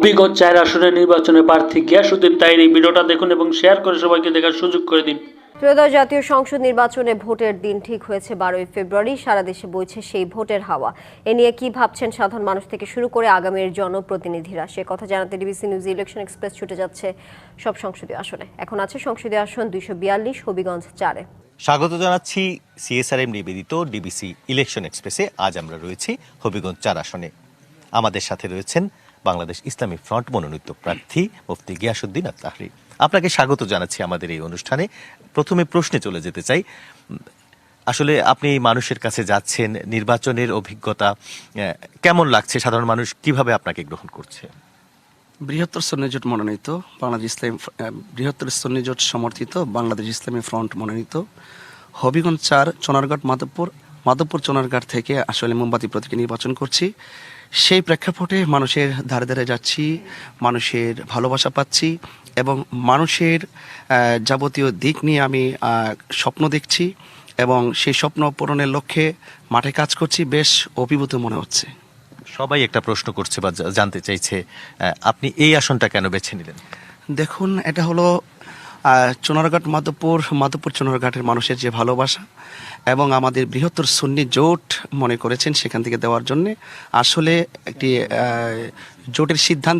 হবিগঞ্জ ৪ আসনের নির্বাচনে প্রার্থী গিয়াসউদ্দিন তাহির। এই ভিডিওটা দেখুন এবং শেয়ার করে সবাইকে দেখার সুযোগ করে দিন। ত্রয়োদশ জাতীয় সংসদ নির্বাচনে ভোটের দিন ঠিক হয়েছে 12ই ফেব্রুয়ারি। সারা দেশে বইছে সেই ভোটের হাওয়া। এ নিয়ে কি ভাবছেন সাধারণ মানুষ থেকে শুরু করে আগামীর জনপ্রতিনিধিরা, সে কথা জানাতে ডিবিসি নিউজ ইলেকশন এক্সপ্রেস ছুটে যাচ্ছে সব সংসদীয় আসনে। এখন আছে সংসদীয় আসন 242 হবিগঞ্জ 4-এ। স্বাগত জানাচ্ছি সিএসআরএম নিবেদিত ডিবিসি ইলেকশন এক্সপ্রেসে। আজ আমরা রয়েছি হবিগঞ্জ 4 আসনে। আমাদের সাথে রয়েছেন বাংলাদেশ ইসলামী ফ্রন্ট মনোনীত প্রার্থী মুফতি গিয়াসউদ্দিন তাহির। আপনাকে স্বাগত জানাচ্ছি আমাদের এই অনুষ্ঠানে। প্রথমে প্রশ্নে চলে যেতে চাই, আসলে আপনি মানুষের কাছে যাচ্ছেন, নির্বাচনের অভিজ্ঞতা কেমন লাগছে? সাধারণ মানুষ কিভাবে আপনাকে গ্রহণ করছে? বৃহত্তর সুন্নি জোট মনোনীত বাংলাদেশ ইসলামী বৃহত্তর সুন্নি জোট সমর্থিত বাংলাদেশ ইসলামী ফ্রন্ট মনোনীত হবিগঞ্জ 4 চোনারঘাট মাধবপুর চোনারঘাট থেকে আসলে মোমবাতি প্রতীকে নির্বাচন করছি। সেই প্রেক্ষাপটে মানুষের ধারে ধারে যাচ্ছি, মানুষের ভালোবাসা পাচ্ছি এবং মানুষের যাবতীয় দিক নিয়ে আমি স্বপ্ন দেখছি এবং সেই স্বপ্ন পূরণের লক্ষ্যে মাঠে কাজ করছি। বেশ অভিভূত মনে হচ্ছে। সবাই একটা প্রশ্ন করছে বা জানতে চাইছে, আপনি এই আসনটা কেন বেছে নিলেন? দেখুন, এটা হলো চোনারঘাট মাধবপুর চোনারঘাটের মানুষের যে ভালোবাসা এবং আমাদের বৃহত্তর সুন্নি জোট মনে করেছেন সেখান থেকে দেওয়ার জন্যে আসলে একটি জোটের সিদ্ধান্ত